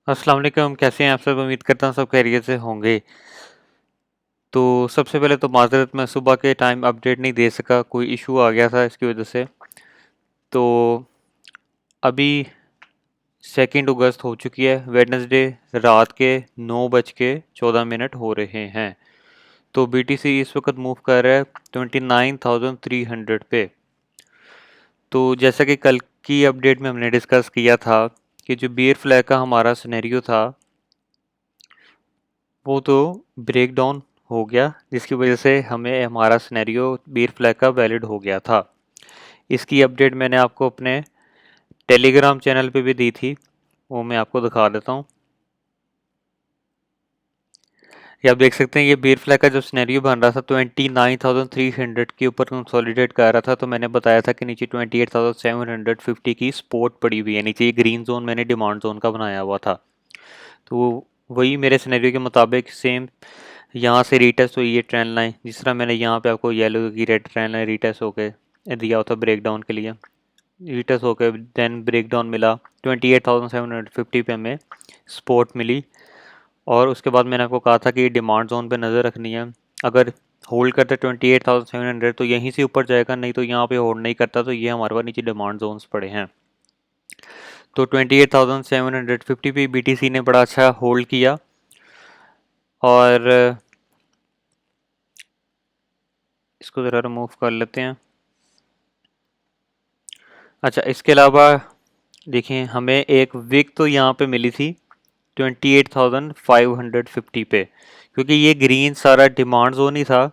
अस्सलाम वालेकुम, कैसे हैं आप सब? उम्मीद करता हूँ सब खैरियत से होंगे। तो सबसे पहले तो माज़रत, मैं सुबह के टाइम अपडेट नहीं दे सका, कोई इशू आ गया था इसकी वजह से। तो अभी 2 अगस्त हो चुकी है, वेडनेसडे, रात के 9:14 हो रहे हैं। तो बीटीसी इस वक्त मूव कर रहा है 29,300 पे। तो जैसा कि कल की अपडेट में हमने डिस्कस किया था कि जो बियर फ्लैग का हमारा सिनेरियो था वो तो ब्रेक डाउन हो गया, जिसकी वजह से हमें हमारा सिनेरियो बीयर फ्लैग का वैलिड हो गया था। इसकी अपडेट मैंने आपको अपने टेलीग्राम चैनल पे भी दी थी, वो मैं आपको दिखा देता हूँ। ये आप देख सकते हैं, ये बीयर फ्लैग का जो सिनेरियो बन रहा था 29,300 के ऊपर कंसोलिडेट कर रहा था। तो मैंने बताया था कि नीचे 28,750 की सपोर्ट पड़ी हुई है, नीचे ये ग्रीन जोन मैंने डिमांड जोन का बनाया हुआ था। तो वही मेरे सिनेरियो के मुताबिक सेम यहाँ से रीटेस्ट हुई ये ट्रेंड लाइन, जिस तरह मैंने यहाँ पे आपको येलो की रेड ट्रेंड लाइन रीटेस्ट होके दिया होता ब्रेकडाउन के लिए। रीटेस्ट होके देन ब्रेकडाउन मिला 28,750 पे हमें सपोर्ट मिली। और उसके बाद मैंने आपको कहा था कि डिमांड जोन पे नज़र रखनी है। अगर होल्ड करते 28,700 तो यहीं से ऊपर जाएगा, नहीं तो यहाँ पे होल्ड नहीं करता तो ये हमारे पास नीचे डिमांड जोन्स पड़े हैं। तो 28,750 पे बीटीसी ने बड़ा अच्छा होल्ड किया। और इसको ज़रा रिमूव कर लेते हैं। अच्छा, इसके अलावा देखिए, हमें एक विक तो यहाँ पे मिली थी 28,550 पे, क्योंकि ये ग्रीन सारा डिमांड जोन ही था।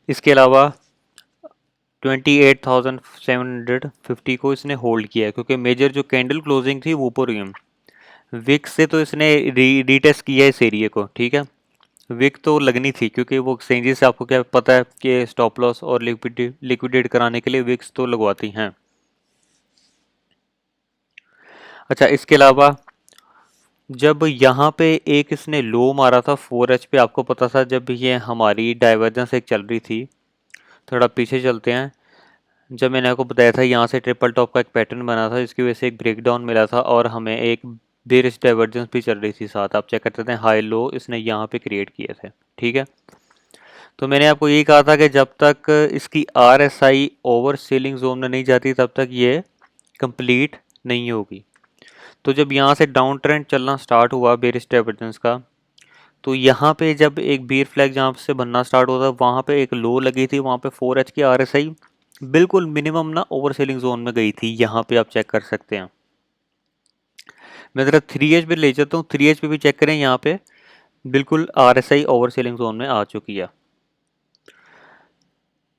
इसके अलावा 28,750 को इसने होल्ड किया है, क्योंकि मेजर जो कैंडल क्लोजिंग थी वो ऊपर हुई। विक से तो इसने रीटेस्ट किया है इस एरिया को, ठीक है। विक तो लगनी थी, क्योंकि वो एक्सचेंजेस से आपको क्या पता है कि स्टॉप लॉस और लिक्विडेट कराने के लिए विक्स तो लगवाती हैं। अच्छा, इसके अलावा जब यहाँ पे एक इसने लो मारा था 4H पे, आपको पता था जब ये हमारी डाइवर्जेंस एक चल रही थी। थोड़ा पीछे चलते हैं। जब मैंने आपको बताया था यहाँ से ट्रिपल टॉप का एक पैटर्न बना था, जिसकी वजह से एक ब्रेकडाउन मिला था और हमें एक बेरिश डाइवर्जेंस भी चल रही थी साथ। आप चेक कर सकते हैं, हाई लो इसने यहाँ पे क्रिएट किए थे, ठीक है। तो मैंने आपको यही कहा था कि जब तक इसकी RSI ओवर सेलिंग जोन में नहीं जाती तब तक ये कंप्लीट नहीं होगी। तो जब यहाँ से डाउन ट्रेंड चलना स्टार्ट हुआ बेरिश डाइवर्जेंस का, तो यहाँ पे जब एक बीयर फ्लैग जहाँ से बनना स्टार्ट होता है, वहाँ पे एक लो लगी थी, वहाँ पे 4H की RSI बिल्कुल मिनिमम ना ओवर सेलिंग जोन में गई थी। यहाँ पे आप चेक कर सकते हैं। मैं ज़रा 3H पे ले जाता हूँ, 3H पे भी चेक करें, यहाँ पे बिल्कुल RSI ओवर सेलिंग जोन में आ चुकी है।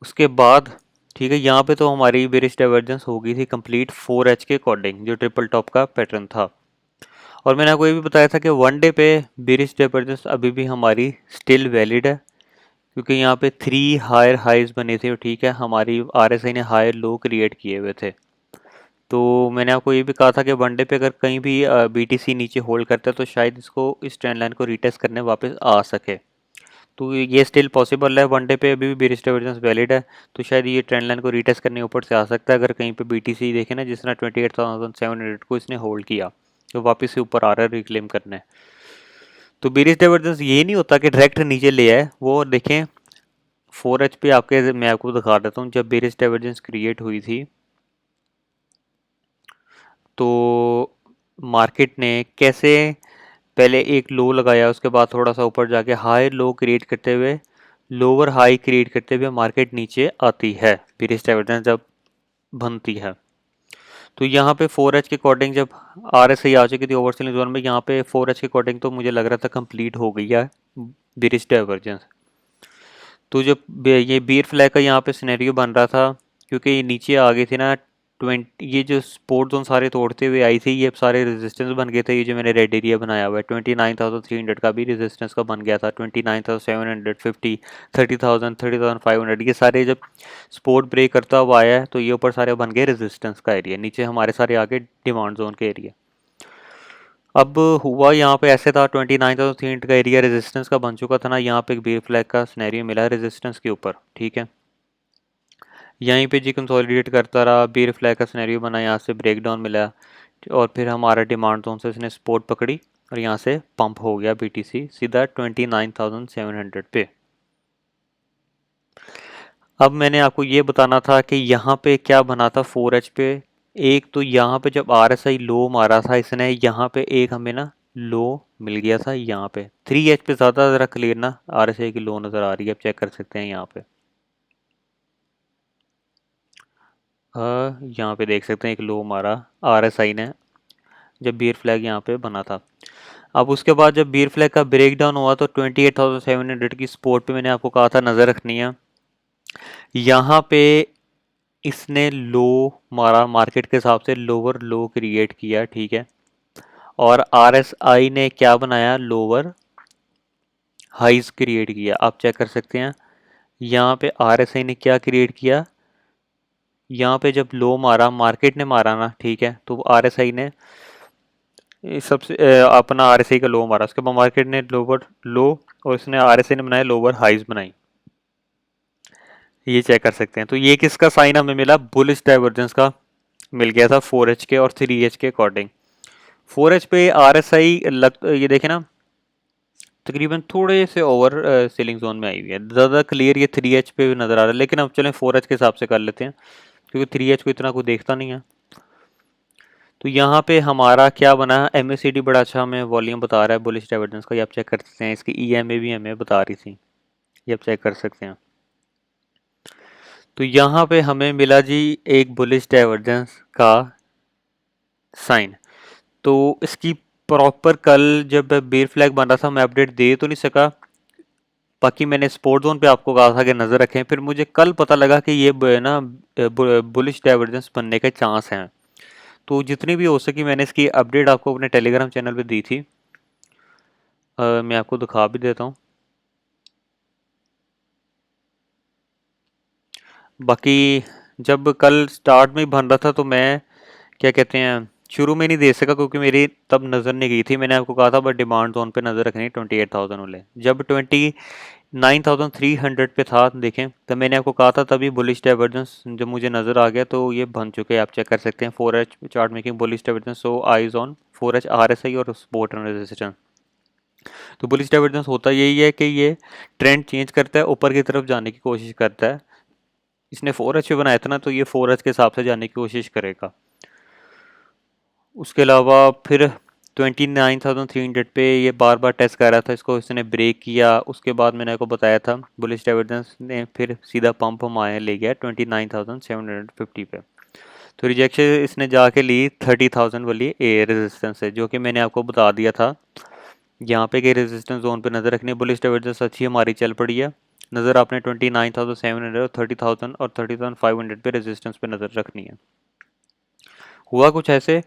उसके बाद ठीक है, यहाँ पे तो हमारी बेरिश डाइवर्जेंस हो गई थी कंप्लीट 4H के अकॉर्डिंग, जो ट्रिपल टॉप का पैटर्न था। और मैंने आपको ये भी बताया था कि वन डे पे बेरिश डाइवर्जेंस अभी भी हमारी स्टिल वैलिड है, क्योंकि यहाँ पे 3 हायर हाइज बने थे, ठीक है। हमारी RSI ने हायर लो क्रिएट किए हुए थे। तो मैंने आपको ये भी कहा था कि वनडे पे अगर कहीं भी BTC नीचे होल्ड करता है तो शायद इसको इस ट्रेंड लाइन को रीटेस्ट करने वापस आ सके। तो ये स्टिल पॉसिबल है, वनडे पे अभी भी बेरिश डाइवर्जेंस वैलिड है। तो शायद ये ट्रेंड लाइन को रीटेस्ट करने ऊपर से आ सकता है, अगर कहीं पे BTC देखे ना, जिस तरह 28,700 को इसने होल्ड किया तो वापस से ऊपर आ रहा है रिक्लेम करने। तो बेरिश डाइवर्जेंस ये नहीं होता कि डायरेक्ट नीचे ले आए, वो देखें 4H पे आपके, मैं आपको दिखा देता हूँ जब बेरिश डाइवर्जेंस क्रिएट हुई थी तो मार्केट ने कैसे पहले एक लो लगाया, उसके बाद थोड़ा सा ऊपर जाके हाई लो क्रिएट करते हुए, लोअर हाई क्रिएट करते हुए मार्केट नीचे आती है बेरिश डाइवर्जेंस जब बनती है। तो यहाँ पे 4H के अकॉर्डिंग जब RSI आ चुकी थी ओवरसेलिंग जोन में, यहाँ पे 4H के अकॉर्डिंग तो मुझे लग रहा था कंप्लीट हो गई है बेरिश डाइवर्जेंस। तो जब ये बीयर फ्लैग का यहाँ पे सिनेरियो बन रहा था, क्योंकि ये नीचे आ गई थी ना 20, ये जो स्पोर्ट जोन सारे तोड़ते हुए आई थी, ये सारे रेजिस्टेंस बन गए थे। ये जो मैंने रेड एरिया बनाया हुआ है 29,300 का भी रेजिस्टेंस का बन गया था, 29,750, 30,000, 30,500, ये सारे जब स्पोर्ट ब्रेक करता हुआ आया है तो ये ऊपर सारे बन गए रेजिस्टेंस का एरिया, नीचे हमारे सारे आगे डिमांड जोन के एरिया। अब हुआ यहाँ पे ऐसे था, 29,300 का एरिया रेजिस्टेंस का बन चुका था ना, यहाँ पे एक बेयर फ्लैग का सिनेरियो मिला रेजिस्टेंस के ऊपर, ठीक है। यहीं पे जी कंसोलिडेट करता रहा, बेयर फ्लैग का सिनेरियो बना, यहाँ से ब्रेक डाउन मिला, और फिर हमारा डिमांड जोन से इसने सपोर्ट पकड़ी और यहाँ से पंप हो गया बीटीसी सीधा 29,700 पे। अब मैंने आपको ये बताना था कि यहाँ पे क्या बना था 4H पे। एक तो यहाँ पे जब RSI लो मारा था इसने, यहाँ पे एक हमें ना लो मिल गया था यहाँ पे 3H पे ज़्यादा ज़रा क्लियर ना RSI की लो नज़र आ रही है, आप चेक कर सकते हैं यहाँ पे। यहाँ पे देख सकते हैं एक लो मारा RSI ने जब बियर फ्लैग यहाँ पे बना था। अब उसके बाद जब बियर फ्लैग का ब्रेक डाउन हुआ तो 28,700 की सपोर्ट पे मैंने आपको कहा था नज़र रखनी है। यहाँ पे इसने लो मारा, मार्केट के हिसाब से लोअर लो क्रिएट किया, ठीक है। और RSI ने क्या बनाया, लोअर हाइज क्रिएट किया, आप चेक कर सकते हैं। यहाँ पे RSI ने क्या क्रिएट किया, यहाँ पे जब लो मारा मार्केट ने मारा ना, ठीक है, तो RSI ने सबसे अपना RSI का लो मारा, उसके बाद मार्केट ने लोअर लो और इसने RSI ने बनाया लोअर हाइज बनाई, ये चेक कर सकते हैं। तो ये किसका साइन हमें मिला, बुलिश डाइवर्जेंस का मिल गया था 4H के और 3H के अकॉर्डिंग। 4H पे RSI ये देखें ना तकरीबन थोड़े से ओवर सेलिंग जोन में आई हुई है, ज़्यादा क्लियर ये 3H पे भी नज़र आ रहा है, लेकिन अब चलें 4H के हिसाब से कर लेते हैं क्योंकि 3H को इतना कोई देखता नहीं है। तो यहाँ पे हमारा क्या बना, MACD बड़ा अच्छा हमें वॉल्यूम बता रहा है बुलिश डाइवर्जेंस का, ये आप चेक कर सकते हैं। इसकी EMA भी हमें बता रही थी, ये आप चेक कर सकते हैं। तो यहाँ पे हमें मिला जी एक बुलिश डाइवर्जेंस का साइन। तो इसकी प्रॉपर कल जब बेयर फ्लैग बन रहा था मैं अपडेट दे तो नहीं सका, बाकी मैंने स्पोर्ट जोन पे आपको कहा था कि नज़र रखें, फिर मुझे कल पता लगा कि ये ना बुलिश डाइवर्जेंस बनने के चांस हैं। तो जितनी भी हो सकी मैंने इसकी अपडेट आपको अपने टेलीग्राम चैनल पे दी थी। मैं आपको दिखा भी देता हूँ। बाकी जब कल स्टार्ट में ही बन रहा था तो मैं क्या कहते हैं शुरू में नहीं दे सका क्योंकि मेरी तब नज़र नहीं गई थी। मैंने आपको कहा था बट डिमांड जोन पे नज़र रखनी 28,000 वाले, जब 29,300 पे था देखें तब मैंने आपको कहा था, तभी बुलिश डाइवर्जेंस जब मुझे नज़र आ गया तो ये बन चुके हैं, आप चेक कर सकते हैं। 4H chart making bullish divergence, so eyes on 4H RSI और सपोर्ट एंड रेजिस्टेंस। तो बुलिश डाइवर्जेंस होता यही है कि ये ट्रेंड चेंज करता है, ऊपर की तरफ जाने की कोशिश करता है। इसने 4H पे बनाया था ना, तो ये 4H के हिसाब से जाने की कोशिश करेगा। उसके अलावा फिर 29,300 पे ये बार बार टेस्ट कर रहा था, इसको इसने ब्रेक किया। उसके बाद मैंने आपको बताया था बुलिश डाइवर्जेंस ने फिर सीधा पंप हमारे ले गया 29,750 पे। तो रिजेक्शन इसने जाके ली 30,000 वाली ए रेजिस्टेंस है, जो कि मैंने आपको बता दिया था यहाँ पे कि रेजिस्टेंस जोन पे नज़र रखनी है। बुलिश डाइवर्जेंस अच्छी हमारी चल पड़ी है, नज़र आपने 29,700 और 30,000 और 30,500 पे रेजिस्टेंस पे नज़र रखनी है। हुआ कुछ ऐसे,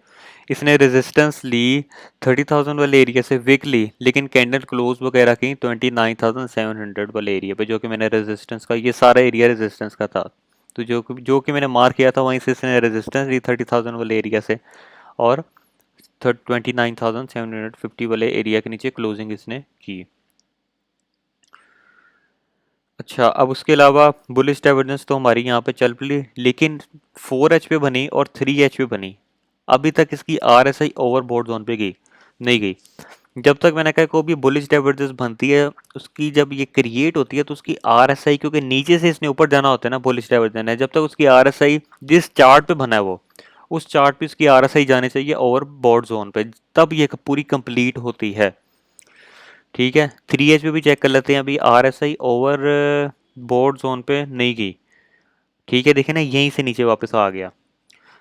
इसने रेजिस्टेंस ली 30,000 वाले एरिया से वीकली, लेकिन कैंडल क्लोज वगैरह की 29,700 वाले एरिया पे, जो कि मैंने रेजिस्टेंस का ये सारा एरिया रेजिस्टेंस का था। तो जो कि मैंने मार्क किया था वहीं से इसने रेजिस्टेंस ली 30,000 वाले एरिया से और 29,750 वाले एरिया के नीचे क्लोजिंग इसने की। अच्छा, अब उसके अलावा बुलिश डाइवर्जेंस तो हमारी यहाँ पे चल पड़ी, लेकिन 4H पे बनी और 3H पे बनी। अभी तक इसकी RSI ओवरबॉट जोन पे गई नहीं गई। जब तक मैंने कहा कोई भी बुलिश डाइवर्जेंस बनती है उसकी जब ये क्रिएट होती है तो उसकी RSI, क्योंकि नीचे से इसने ऊपर जाना होता है ना बुलिश डाइवर्जेंस है, जब तक उसकी RSI जिस चार्ट पे बना है वो उस चार्ट पे उसकी RSI जानी चाहिए ओवरबॉट जोन पे, तब ये पूरी कंप्लीट होती है। ठीक है, 3H पे भी चेक कर लेते हैं। अभी RSI ओवर बोर्ड जोन पे नहीं गई, ठीक है, देखें ना यहीं से नीचे वापस आ गया।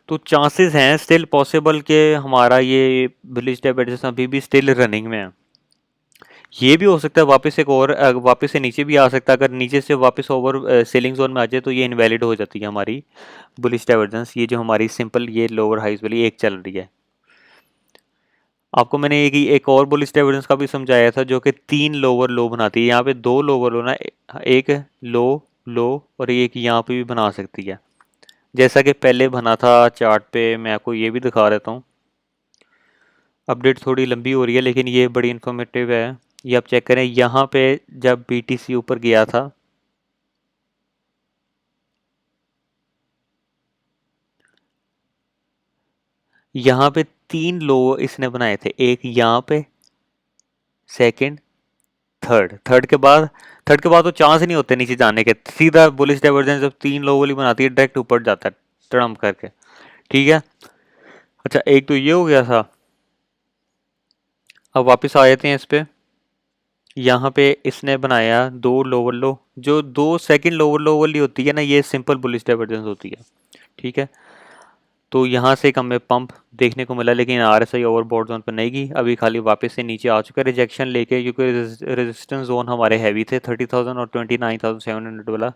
तो चांसेस हैं स्टिल पॉसिबल कि हमारा ये बुलिश डाइवर्जेंस अभी भी स्टिल रनिंग में है। ये भी हो सकता है वापस एक और वापस से नीचे भी आ सकता है। अगर नीचे से वापस ओवर सेलिंग जोन में आ जाए तो ये इनवैलिड हो जाती है हमारी बुलिश डाइवर्जेंस। ये जो हमारी सिंपल ये लोअर हाइज वाली एक चल रही है। आपको मैंने एक और बुलिश डाइवर्जेंस का भी समझाया था जो कि 3 लोअर लो बनाती है। यहाँ पे 2 लोअर लो ना, एक लो लो और एक यहाँ पे भी बना सकती है, जैसा कि पहले बना था चार्ट पे। मैं आपको ये भी दिखा देता हूँ। अपडेट थोड़ी लंबी हो रही है लेकिन ये बड़ी इंफॉर्मेटिव है। ये आप चेक करें, यहाँ पे जब BTC ऊपर गया था, यहाँ पे 3 लो इसने बनाए थे, एक यहाँ पे, सेकंड, थर्ड के बाद तो चांस ही नहीं होते नीचे जाने के, सीधा बुलिश डाइवर्जेंस जब 3 लो वाली बनाती है डायरेक्ट ऊपर जाता है टर्म करके। ठीक है। अच्छा, एक तो ये हो गया था। अब वापस आ जाते हैं इस पे। यहाँ पे इसने बनाया दो लोअर लो, जो दो सेकंड लोअर लो वाली होती है ना, ये सिंपल बुलिश डाइवर्जेंस होती है। ठीक है। तो यहाँ से एक हमें पंप देखने को मिला, लेकिन आरएसआई ओवरबॉट जोन पर नहीं गई, अभी खाली वापस से नीचे आ चुका है रिजेक्शन लेके, क्योंकि रेजिस्टेंस जोन हमारे हैवी थे 30,000 और 29,700 वाला।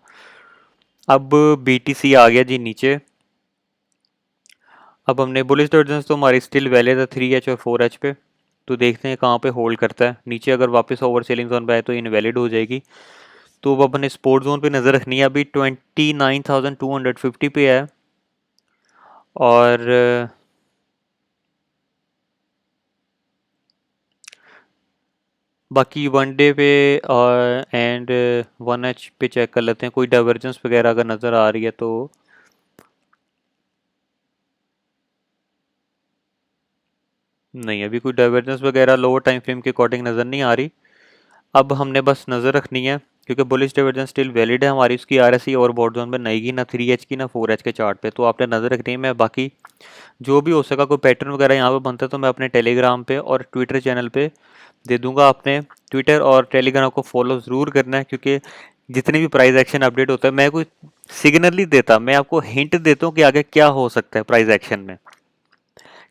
अब बीटीसी आ गया जी नीचे। अब हमने बुलिश डाइवर्जेंस तो हमारी स्टिल वैलिड है 3H और 4H पे। तो देखते हैं कहाँ पे होल्ड करता है, नीचे अगर वापस ओवर सेलिंग जोन पे आए तो इनवैलिड हो जाएगी। तो अब अपने स्पोर्ट जोन पे नज़र रखनी है, अभी 29,250 पे है। और बाकी वनडे पे और एंड 1H पे चेक कर लेते हैं, कोई डाइवर्जेंस वगैरह अगर नज़र आ रही है तो। नहीं, अभी कोई डाइवर्जेंस वगैरह लोअर टाइम फ्रेम के अकॉर्डिंग नज़र नहीं आ रही। अब हमने बस नज़र रखनी है, क्योंकि बुलिश डाइवर्जेंस स्टिल वैलिड है हमारी, उसकी आरएसई और बॉट जोन में नहीं गई ना 3H की ना 4H के चार्ट पे, तो आपने नज़र रखनी है। मैं बाकी जो भी हो सका कोई पैटर्न वगैरह यहाँ पे बनता है तो मैं अपने टेलीग्राम पे और ट्विटर चैनल पे दे दूंगा। आपने ट्विटर और टेलीग्राम को फॉलो ज़रूर करना है, क्योंकि जितने भी प्राइस एक्शन अपडेट होता है मैं कोई सिग्नल नहीं देता, मैं आपको हिंट देता हूँ कि आगे क्या हो सकता है प्राइस एक्शन में।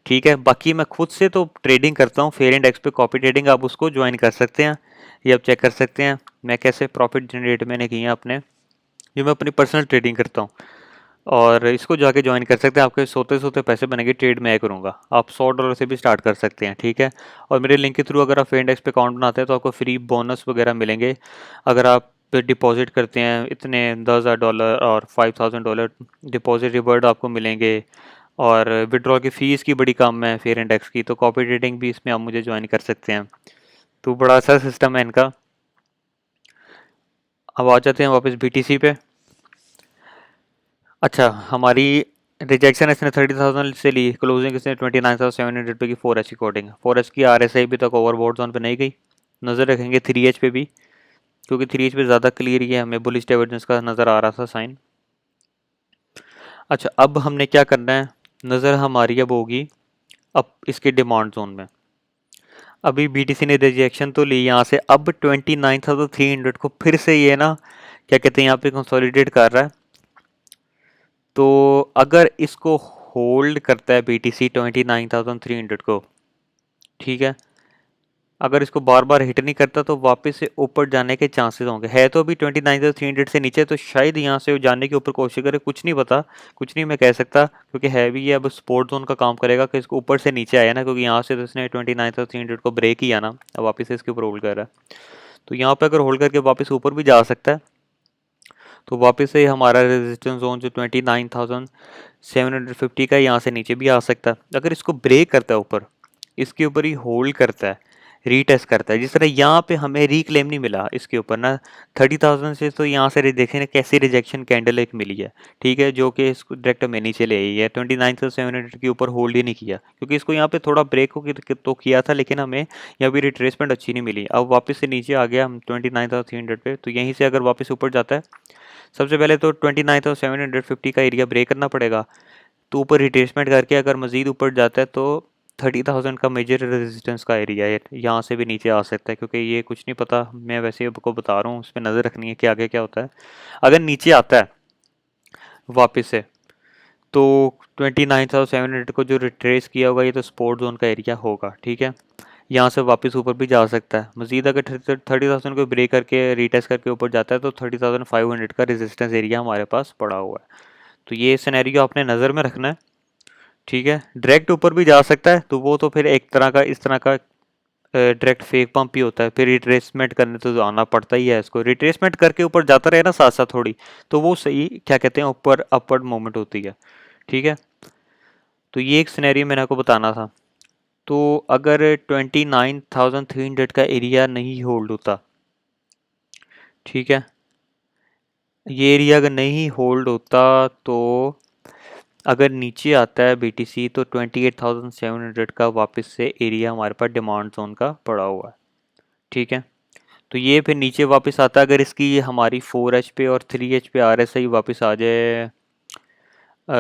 ठीक है। बाकी मैं खुद से तो ट्रेडिंग करता हूँ फेयर इंडेक्स पे, कॉपी ट्रेडिंग, आप उसको ज्वाइन कर सकते हैं, ये आप चेक कर सकते हैं मैं कैसे प्रॉफिट जनरेट मैंने किए हैं अपने, ये मैं अपनी पर्सनल ट्रेडिंग करता हूँ। और इसको जाके ज्वाइन कर सकते हैं, आपके सोते सोते पैसे बनेंगे, ट्रेड मैं करूँगा, आप $100 से भी स्टार्ट कर सकते हैं। ठीक है। और मेरे लिंक के थ्रू अगर आप फेयर इंडेक्स पे अकाउंट बनाते हैं तो आपको फ्री बोनस वगैरह मिलेंगे, अगर आप डिपॉजिट करते हैं इतने $10,000 और $5,000 डिपॉजिट रिवॉर्ड आपको मिलेंगे। और विड्रॉ की फ़ीस की बड़ी कम है फेयर इंडेक्स की, तो कॉपी ट्रेडिंग भी इसमें आप मुझे ज्वाइन कर सकते हैं, तो बड़ा अच्छा सिस्टम है इनका। अब आ जाते हैं वापस बीटीसी पे। अच्छा, हमारी रिजेक्शन इसने 30,000 से ली, क्लोजिंग इसने 29,700 पे की 4H कोडिंग, 4H की आरएसआई भी तक ओवरबॉट जोन पे नहीं गई। नज़र रखेंगे 3H पे भी, क्योंकि 3H पे ज़्यादा क्लियर ही है, हमें बुलिश डाइवर्जेंस का नज़र आ रहा था साइन। अच्छा, अब हमने क्या करना है, नज़र हमारी अब होगी अब इसके डिमांड जोन में। अभी बीटीसी ने रिजेक्शन तो ली यहाँ से, अब 29,300 को फिर से ये ना क्या कहते हैं यहाँ पे कंसोलिडेट कर रहा है। तो अगर इसको होल्ड करता है बीटीसी 29,300 को, ठीक है, अगर इसको बार बार हिट नहीं करता तो वापस से ऊपर जाने के चांसेस होंगे, है तो अभी 29,300 से नीचे, तो शायद यहाँ से जाने के ऊपर कोशिश करे, कुछ नहीं पता, कुछ नहीं मैं कह सकता, क्योंकि है भी ये अब स्पोर्ट जोन का काम करेगा कि इसको ऊपर से नीचे आया ना, क्योंकि यहाँ से तो इसने 29,300 को ब्रेक किया ना, अब वापस से इसके ऊपर होल्ड कर रहा है। तो यहाँ पे अगर होल्ड करके वापस ऊपर भी जा सकता है, तो वापस से हमारा रेजिस्टेंस जोन जो 29,750 का है, यहाँ से नीचे भी आ सकता है। अगर इसको ब्रेक करता है ऊपर, इसके ऊपर ही होल्ड करता है, रीटेस्ट करता है, जिस तरह यहाँ पे हमें रिक्लेम नहीं मिला इसके ऊपर ना 30,000 से, तो यहाँ से देखें कैसी रिजेक्शन कैंडल एक मिली है। ठीक है, जो कि इसको डायरेक्ट में नीचे ले आई है, 29,700 के ऊपर होल्ड ही नहीं किया, क्योंकि इसको यहाँ पे थोड़ा ब्रेक हो तो किया था, लेकिन हमें यहाँ भी रिट्रेसमेंट अच्छी नहीं मिली। अब वापस से नीचे आ गया हम 29,300 पे, तो यहीं से अगर वापस ऊपर जाता है, सबसे पहले तो 29,750 का एरिया ब्रेक करना पड़ेगा, तो ऊपर रिट्रेसमेंट करके अगर मज़ीद ऊपर जाता है तो 30,000 का मेजर रेजिस्टेंस का एरिया है, यहाँ से भी नीचे आ सकता है, क्योंकि ये कुछ नहीं पता, मैं वैसे आपको बता रहा हूँ, उस पर नज़र रखनी है कि आगे क्या होता है। अगर नीचे आता है वापस से, तो 29,700 को जो रिट्रेस किया होगा, ये तो स्पोर्ट जोन का एरिया होगा। ठीक है, यहाँ से वापस ऊपर भी जा सकता है, मजीद अगर 30,000 को ब्रेक करके रीटेस्ट करके ऊपर जाता है तो 30,500 का रेजिस्टेंस एरिया हमारे पास पड़ा हुआ है। तो ये सिनेरियो आपने नज़र में रखना है। ठीक है, डायरेक्ट ऊपर भी जा सकता है, तो वो तो फिर एक तरह का इस तरह का डायरेक्ट फेक पंप ही होता है, फिर रिट्रेसमेंट करने तो आना पड़ता ही है, इसको रिट्रेसमेंट करके ऊपर जाता रहे ना साथ साथ थोड़ी, तो वो सही क्या कहते हैं ऊपर अपवर्ड मूवमेंट होती है। ठीक है, तो ये एक सिनेरियो मैंने आपको बताना था। तो अगर 29,300 का एरिया नहीं होल्ड होता, ठीक है, ये एरिया अगर नहीं होल्ड होता, तो अगर नीचे आता है BTC तो 28,700 का वापस से एरिया हमारे पास डिमांड जोन का पड़ा हुआ है। ठीक है, तो ये फिर नीचे वापस आता है अगर इसकी हमारी 4H पे और 3H पे RSI वापस आ जाए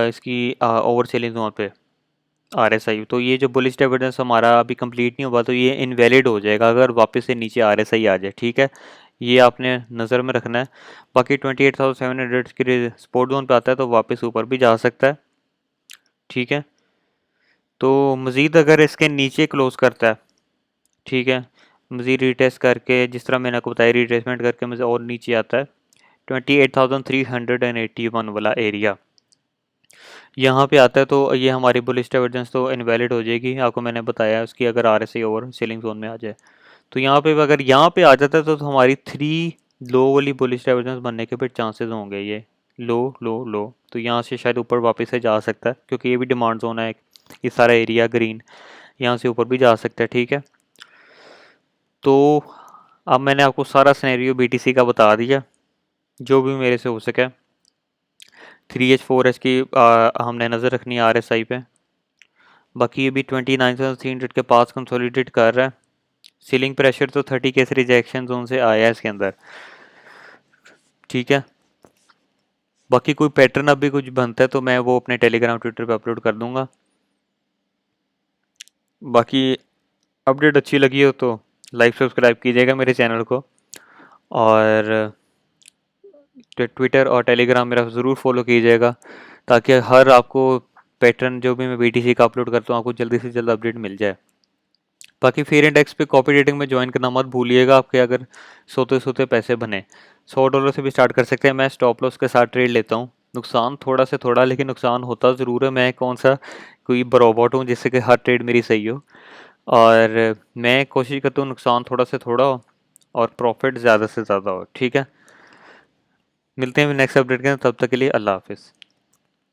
इसकी ओवर सेलिंग जोन पे RSI, तो ये जो बुलिश डाइवर्जेंस हमारा अभी कंप्लीट नहीं हुआ तो ये इनवैलिड हो जाएगा अगर वापस से नीचे RSI आ जाए। ठीक है, ये आपने नज़र में रखना है। बाकी 28,700 के सपोर्ट जोन पे आता है तो वापस ऊपर भी जा सकता है। ठीक है, तो मज़ीद अगर इसके नीचे क्लोज करता है, ठीक है, मज़ीद रीटेस्ट करके जिस तरह मैंने आपको बताया रीट्रेसमेंट करके मुझे और नीचे आता है 28,381 वाला एरिया, यहाँ पे आता है तो ये हमारी बुलिश डाइवर्जेंस तो इनवैलिड हो जाएगी। आपको मैंने बताया उसकी अगर RSI ओवर सेलिंग जोन में आ जाए तो यहाँ पे अगर यहाँ पे आ जाता है तो हमारी 3 लो वाली बुलिश डाइवर्जेंस बनने के फिर चांसेस होंगे ये लो लो लो, तो यहाँ से शायद ऊपर वापस से जा सकता है क्योंकि ये भी डिमांड जोन है। ये सारा एरिया ग्रीन यहाँ से ऊपर भी जा सकता है। ठीक है, तो अब मैंने आपको सारा सिनेरियो BTC का बता दिया जो भी मेरे से हो सके। 3H 4H की हमने नज़र रखनी है RSI पे। बाकी ये भी 29,300 के पास कंसोलिडेट कर रहा है। सीलिंग प्रेशर तो 30 के रिजेक्शन जोन से आया है इसके अंदर। ठीक है, बाकी कोई पैटर्न अभी कुछ बनता है तो मैं वो अपने टेलीग्राम ट्विटर पे अपलोड कर दूंगा। बाकी अपडेट अच्छी लगी हो तो लाइक सब्सक्राइब कीजिएगा मेरे चैनल को, और ट्विटर और टेलीग्राम मेरा ज़रूर फॉलो कीजिएगा ताकि हर आपको पैटर्न जो भी मैं BTC का अपलोड करता हूँ आपको जल्दी से जल्द अपडेट मिल जाए। बाकी फेयर इंडेक्स पे कॉपी ट्रेडिंग में ज्वाइन करना मत भूलिएगा, आपके अगर सोते सोते पैसे बने $100 से भी स्टार्ट कर सकते हैं। मैं स्टॉप लॉस के साथ ट्रेड लेता हूँ, नुकसान थोड़ा से थोड़ा लेकिन नुकसान होता ज़रूर है। मैं कौन सा कोई रोबोट हूँ जिससे कि हर ट्रेड मेरी सही हो, और मैं कोशिश करता हूँ नुकसान थोड़ा से थोड़ा हो और प्रॉफिट ज़्यादा से ज़्यादा हो। ठीक है, मिलते हैं नेक्स्ट अपडेट के, तब तक के लिए अल्लाह हाफिज़।